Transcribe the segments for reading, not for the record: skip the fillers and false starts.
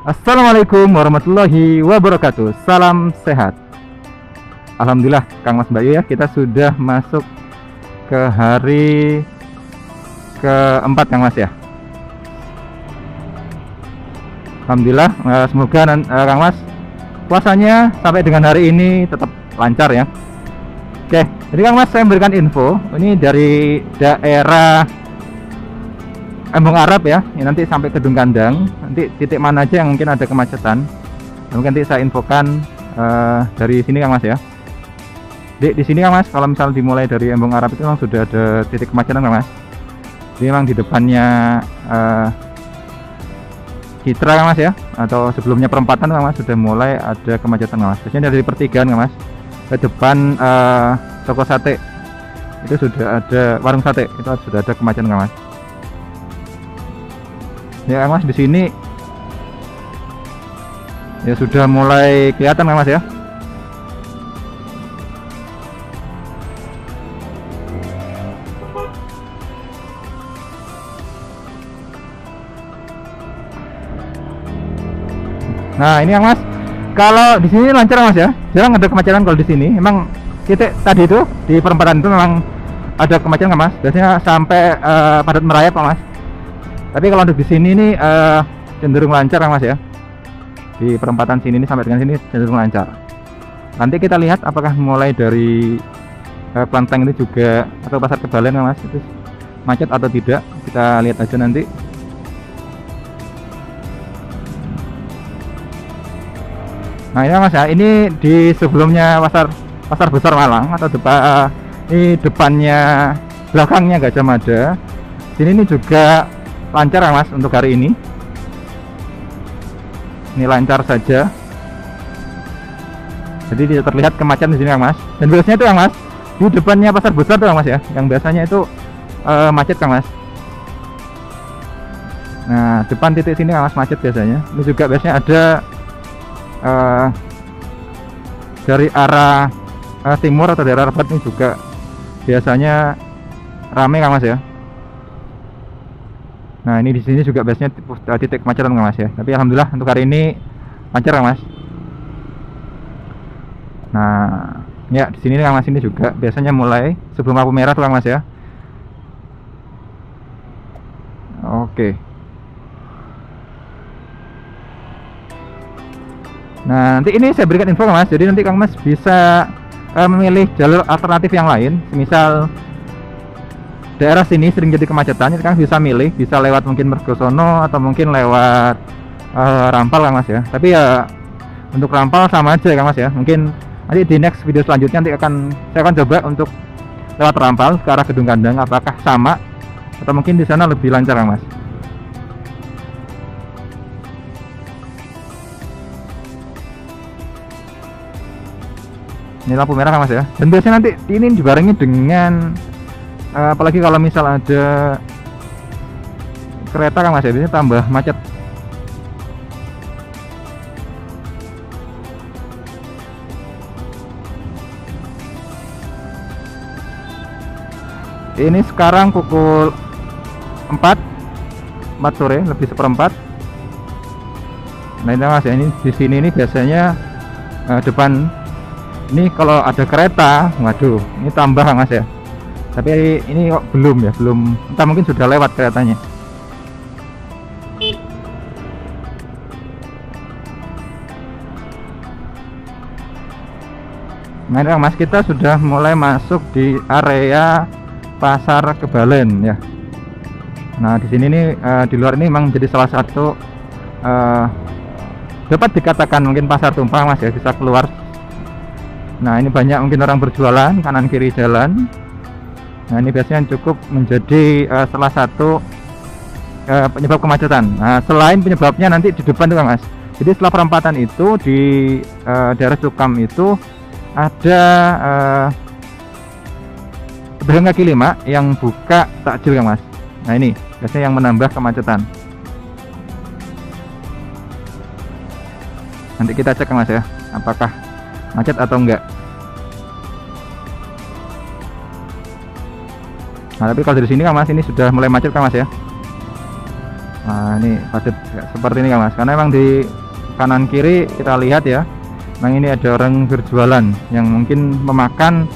Assalamualaikum warahmatullahi wabarakatuh. Salam sehat. Alhamdulillah Kang Mas Bayu ya, kita sudah masuk ke hari keempat Kang Mas ya. Alhamdulillah, semoga Kang Mas puasanya sampai dengan hari ini tetap lancar ya. Oke, jadi Kang Mas saya memberikan info ini dari daerah Embung Arab ya, ini nanti sampai Kedung Kandang. Nanti titik mana aja yang mungkin ada kemacetan, mungkin nanti saya infokan dari sini Kang Mas ya. Di sini Kang Mas, kalau misal dimulai dari Embung Arab itu memang sudah ada titik kemacetan Kang Mas. Jadi memang di depannya Citra Kang Mas ya, atau sebelumnya perempatan Kang Mas sudah mulai ada kemacetan Kang Mas. Biasanya dari pertigaan Kang Mas ke depan toko sate itu sudah ada, warung sate itu sudah ada kemacetan Kang Mas. Ya Kang Mas, di sini ya sudah mulai kelihatan Kang Mas ya. Nah ini Kang Mas, kalau di sini lancar Kang Mas ya, jarang ada kemacetan kalau di sini. Emang titik tadi itu di perempatan itu memang ada kemacetan Kang Mas. Biasanya sampai padat merayap Kang Mas. Tapi kalau untuk di sini nih cenderung lancar Kang Mas ya. Di perempatan sini nih sampai dengan sini cenderung lancar. Nanti kita lihat apakah mulai dari Klenteng itu juga atau Pasar Kebalen Kang Mas itu macet atau tidak. Kita lihat aja nanti. Nah ini Mas ya, ini di sebelumnya pasar besar Malang atau ini depannya belakangnya Gajah Mada. Sini ini juga lancar Mas untuk hari ini. Ini lancar saja. Jadi tidak terlihat kemacetan di sini Mas. Dan biasanya itu Mas, di depannya pasar besar tuh Mas ya, yang biasanya itu macet Mas. Nah, depan titik sini Mas macet biasanya. Ini juga biasanya ada dari arah timur atau dari arah barat ini juga biasanya ramai Mas ya. Nah ini di sini juga biasanya titik kemacetan Mas ya. Tapi alhamdulillah untuk hari ini lancar Mas. Nah ya di sini Mas, ini juga biasanya mulai sebelum lampu merah tuh Mas ya. Oke. Nah nanti ini saya berikan info Mas. Jadi nanti Kang Mas bisa memilih jalur alternatif yang lain. Misal daerah sini sering jadi kemacetan, kan bisa milih, bisa lewat mungkin Mergosono atau mungkin lewat Rampal Kang Mas ya. Tapi ya untuk Rampal sama aja Kang Mas ya. Mungkin nanti di next video selanjutnya nanti saya akan coba untuk lewat Rampal ke arah Kedung Kandang, apakah sama atau mungkin di sana lebih lancar Kang Mas. Ini lampu merah Kang Mas ya. Dan biasanya nanti ini dibarengi dengan apalagi kalau misal ada kereta Kang Mas ya, biasanya tambah macet. Ini sekarang pukul 4 sore, lebih seperempat. Nah ini Mas ya, ini di sini ini biasanya depan ini kalau ada kereta, waduh, ini tambah Mas ya. Tapi ini kok belum ya, entah mungkin sudah lewat keretanya. Nah ini Mas, kita sudah mulai masuk di area Pasar Kebalen ya. Nah di sini nih di luar ini memang jadi salah satu dapat dikatakan mungkin pasar tumpah Mas ya, bisa keluar. Nah ini banyak mungkin orang berjualan kanan kiri jalan. Nah ini biasanya cukup menjadi salah satu penyebab kemacetan. Nah selain penyebabnya nanti di depan tuh Mas. Jadi setelah perempatan itu di daerah Cukam itu ada pedagang kaki lima yang buka takjil Mas. Nah ini biasanya yang menambah kemacetan. Nanti kita cek Mas ya, apakah macet atau enggak. Nah tapi kalau dari sini Mas, ini sudah mulai macet Mas ya. Nah ini padat seperti ini Kang Mas, karena emang di kanan kiri kita lihat ya, memang ini ada orang berjualan yang mungkin memakan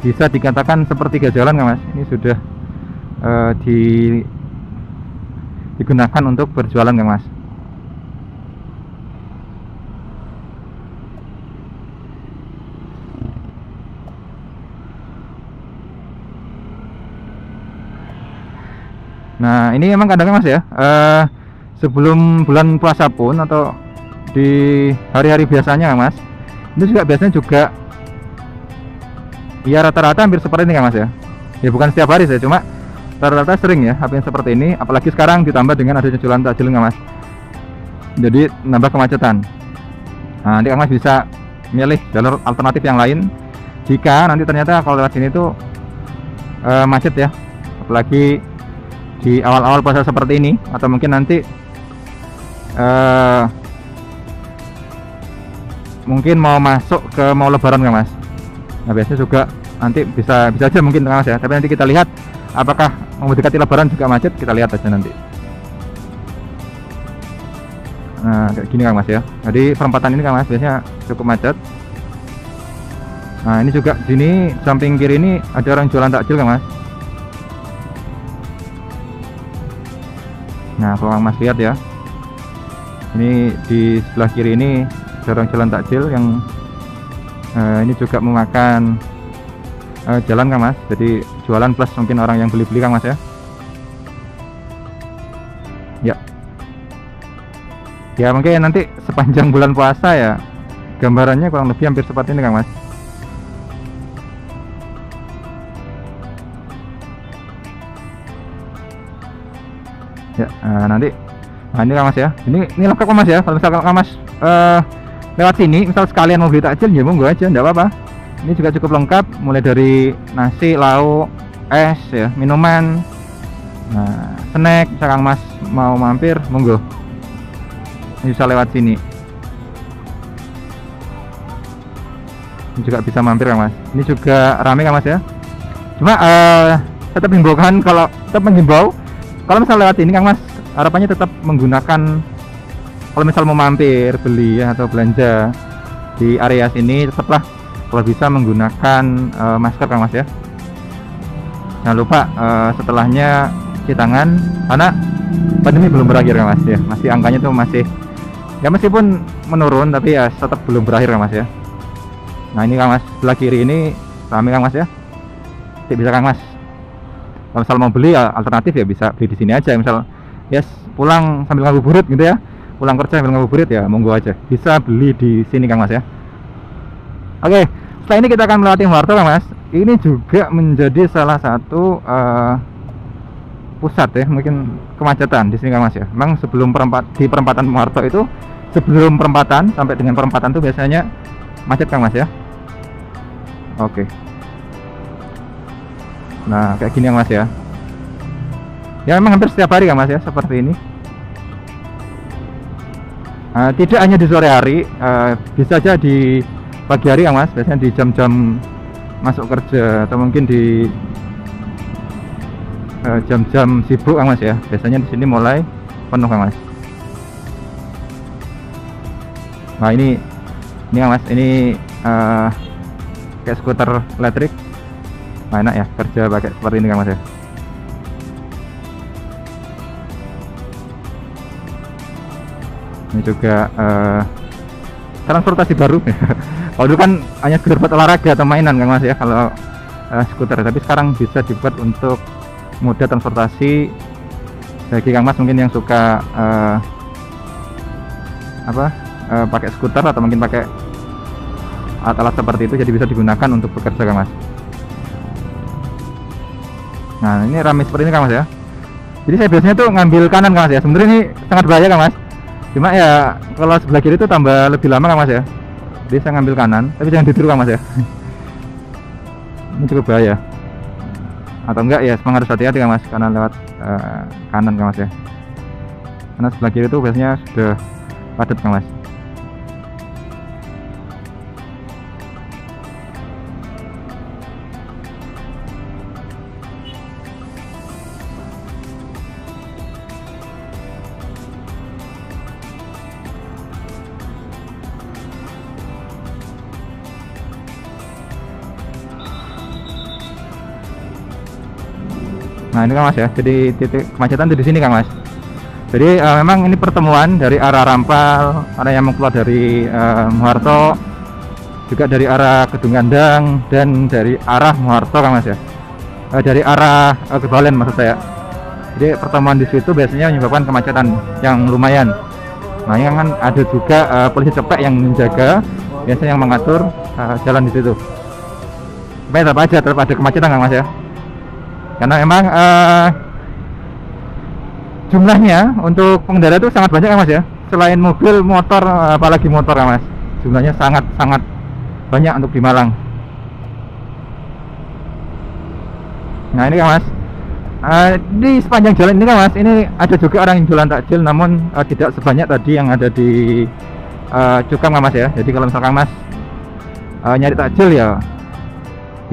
bisa dikatakan sepertiga jalan Kang Mas. Ini sudah digunakan untuk berjualan Kang Mas. Nah ini emang kadang Mas ya, sebelum bulan puasa pun atau di hari-hari biasanya Mas, itu juga biasanya juga ya rata-rata hampir seperti ini Kang Mas ya. Ya bukan setiap hari saya, cuma rata-rata sering ya hampir seperti ini, apalagi sekarang ditambah dengan adanya jualan takjil Kang Mas. Jadi nambah kemacetan. Nah nanti Kang Mas bisa milih jalur alternatif yang lain jika nanti ternyata kalau lewat sini tuh macet ya, apalagi di awal-awal puasa seperti ini, atau mungkin nanti mungkin mau masuk ke mau lebaran Kang Mas. Nah biasanya juga nanti bisa aja mungkin Kang Mas ya, tapi nanti kita lihat apakah mau mendekati lebaran juga macet, kita lihat aja nanti. Nah kayak gini Kang Mas ya, jadi perempatan ini Kang Mas biasanya cukup macet. Nah ini juga sini samping kiri ini ada orang jualan takjil Kang Mas. Nah kalau Kang Mas lihat ya, ini di sebelah kiri ini ada orang jualan takjil yang ini juga memakan jalan Kang Mas, jadi jualan plus mungkin orang yang beli-beli Kang Mas ya. Ya mungkin nanti sepanjang bulan puasa ya gambarannya kurang lebih hampir seperti ini Kang Mas. Ya nanti ini Kang Mas ya, ini lengkap Kang Mas ya. Kalau misalkan Kang Mas lewat sini misal sekalian mau beli takjil ya monggo aja, enggak apa-apa. Ini juga cukup lengkap, mulai dari nasi, lauk, es ya, minuman, nah snack. Misal Kang Mas mau mampir monggo, ini bisa lewat sini. Ini juga bisa mampir Kang Mas. Ini juga rame Kang Mas ya. Cuma tetap himbaukan, kalau tetap menghimbau kalau misal lewat sini Kang Mas, harapannya tetap menggunakan, kalau misal mau mampir beli ya atau belanja di area sini, tetaplah kalau bisa menggunakan masker Kang Mas ya. Jangan lupa setelahnya cuci tangan, karena pandemi belum berakhir Kang Mas ya. Masih angkanya tuh masih ya, meskipun menurun tapi ya tetap belum berakhir Kang Mas ya. Nah ini Kang Mas sebelah kiri ini rame Kang Mas ya. Tidak bisa Kang Mas, kalau misal mau beli ya alternatif ya bisa beli di sini aja. Misal yes pulang sambil ngabuburit gitu ya, pulang kerja sambil ngabuburit ya monggo aja, bisa beli di sini Kang Mas ya. Oke, setelah ini kita akan melewati Warto Kang Mas. Ini juga menjadi salah satu pusat ya mungkin kemacetan di sini Kang Mas ya. Memang sebelum di perempatan Warto itu, sebelum perempatan sampai dengan perempatan itu biasanya macet Kang Mas ya. Oke. Nah kayak gini Kang Mas ya. Ya memang hampir setiap hari Kang Mas ya seperti ini. Tidak hanya di sore hari, bisa aja di pagi hari Kang Mas, biasanya di jam-jam masuk kerja atau mungkin di jam-jam sibuk Kang Mas ya. Biasanya di sini mulai penuh Kang Mas. Nah ini Kang Mas, ini kayak skuter elektrik. Nah, enak ya kerja pakai seperti ini Kang Mas ya. Ini juga transportasi baru. Kalau dulu kan hanya sekedar buat olahraga atau mainan Kang Mas ya kalau skuter, tapi sekarang bisa dibuat untuk moda transportasi bagi Kang Mas mungkin yang suka pakai skuter atau mungkin pakai alat-alat seperti itu, jadi bisa digunakan untuk bekerja Kang Mas. Nah ini ramai seperti ini Kang Mas ya. Jadi saya biasanya tuh ngambil kanan Kang Mas ya. Sebenarnya ini sangat bahaya Kang Mas, cuma ya kalau sebelah kiri itu tambah lebih lama Kang Mas ya. Jadi saya ngambil kanan, tapi jangan ditiru Kang Mas ya. Ini cukup bahaya. Atau enggak ya memang harus hati-hati Kang Mas karena lewat kanan Kang Mas ya. Karena sebelah kiri itu biasanya sudah padat Kang Mas. Nah ini Kang Mas ya, jadi titik kemacetan di sini Kang Mas. Jadi memang ini pertemuan dari arah Rampal, ada yang mau keluar dari Muharto, juga dari arah Kedung Gandang, dan dari arah Muharto Kang Mas ya. Dari arah Kebalen maksud saya. Jadi pertemuan di situ biasanya menyebabkan kemacetan yang lumayan. Nah yang kan ada juga polisi cepek yang menjaga, biasanya yang mengatur jalan di situ. Supaya tetap ada kemacetan Kang Mas ya. Karena memang jumlahnya untuk pengendara itu sangat banyak Kang Mas ya. Selain mobil, motor, apalagi motor Kang Mas. Jumlahnya sangat banyak untuk di Malang. Nah ini Kang Mas, di sepanjang jalan ini Kang Mas, ini ada juga orang yang jualan takjil, namun tidak sebanyak tadi yang ada di Cukam Kang Mas ya. Jadi kalau misalkan Mas nyari takjil ya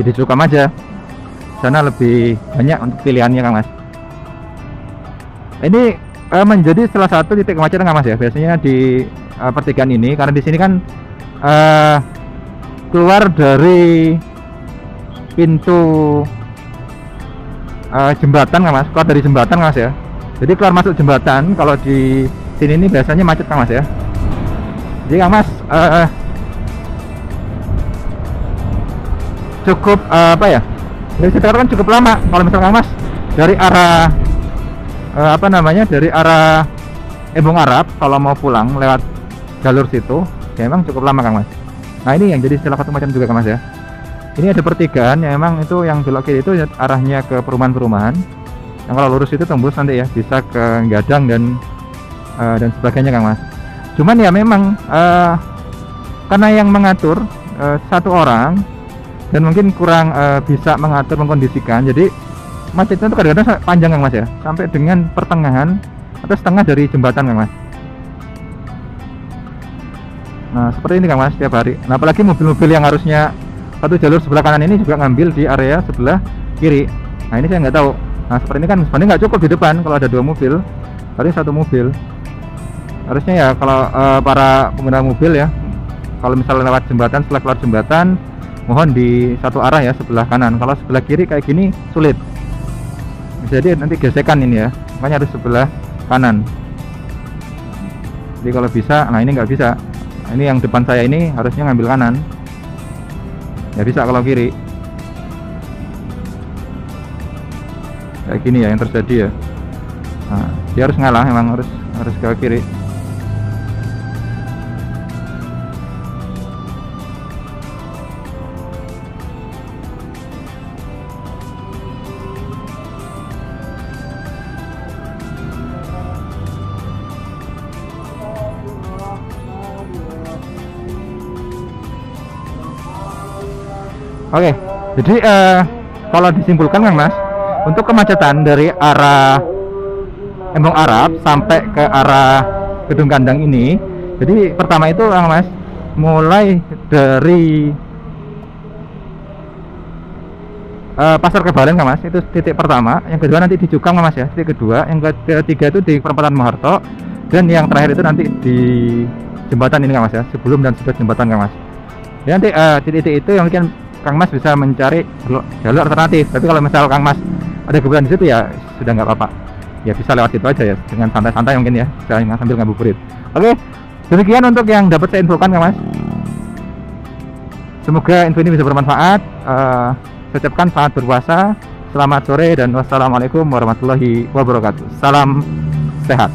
di Cukam aja, sana lebih banyak untuk pilihannya Kang Mas. Ini menjadi salah satu titik kemacetan Kang Mas ya. Biasanya di pertigaan ini, karena di sini kan keluar dari pintu jembatan Kang Mas, keluar dari jembatan Kang Mas ya. Jadi keluar masuk jembatan kalau di sini ini biasanya macet Kang Mas ya. Jadi Kang Mas cukup apa ya? Dari sekarang kan cukup lama. Kalau misalkan Kang Mas dari arah dari arah Embung Arab kalau mau pulang lewat jalur situ, ya memang cukup lama Kang Mas. Nah ini yang jadi salah satu macam juga Kang Mas ya. Ini ada pertigaan yang memang itu yang belok kiri itu arahnya ke perumahan-perumahan. Yang kalau lurus itu tembus nanti ya bisa ke Gadang dan sebagainya Kang Mas. Cuman ya memang karena yang mengatur satu orang dan mungkin kurang bisa mengatur mengkondisikan, jadi macetnya itu kadang-kadang panjang Kang Mas ya, sampai dengan pertengahan atau setengah dari jembatan Kang Mas. Nah seperti ini Kang Mas setiap hari. Nah apalagi mobil-mobil yang harusnya satu jalur sebelah kanan ini juga ngambil di area sebelah kiri. Nah ini saya nggak tahu. Nah seperti ini kan sebenarnya nggak cukup di depan kalau ada dua mobil, harus satu mobil. Harusnya ya kalau para pengguna mobil ya, kalau misalnya lewat jembatan, setelah keluar jembatan mohon di satu arah ya sebelah kanan. Kalau sebelah kiri kayak gini sulit. Jadi nanti gesekan ini ya, makanya harus sebelah kanan. Jadi kalau bisa, nah ini nggak bisa. Nah, ini yang depan saya ini harusnya ngambil kanan. Ya bisa kalau kiri. Kayak gini ya yang terjadi ya. Nah, dia harus ngalah, memang harus ke kiri. Oke, jadi kalau disimpulkan Kang Mas, untuk kemacetan dari arah Embung Arab sampai ke arah Kedung Gandang ini, jadi pertama itu Kang Mas, mulai dari Pasar Kebalen Kang Mas, itu titik pertama. Yang kedua nanti di Cukam Kang Mas ya, titik kedua. Yang ketiga itu di perempatan Muharto, dan yang terakhir itu nanti di jembatan ini Kang Mas ya, sebelum dan sesudah jembatan Kang Mas. Ya nanti titik-titik itu yang mungkin Kang Mas bisa mencari jalur alternatif. Tapi kalau misal Kang Mas ada kebutuhan di situ ya sudah nggak apa-apa, ya bisa lewat situ aja ya dengan santai-santai mungkin ya, jangan sambil ngabuburit. Oke, demikian untuk yang dapat saya infokan Kang Mas. Semoga info ini bisa bermanfaat. Saya ucapkan selamat berpuasa, selamat sore, dan wassalamualaikum warahmatullahi wabarakatuh. Salam sehat.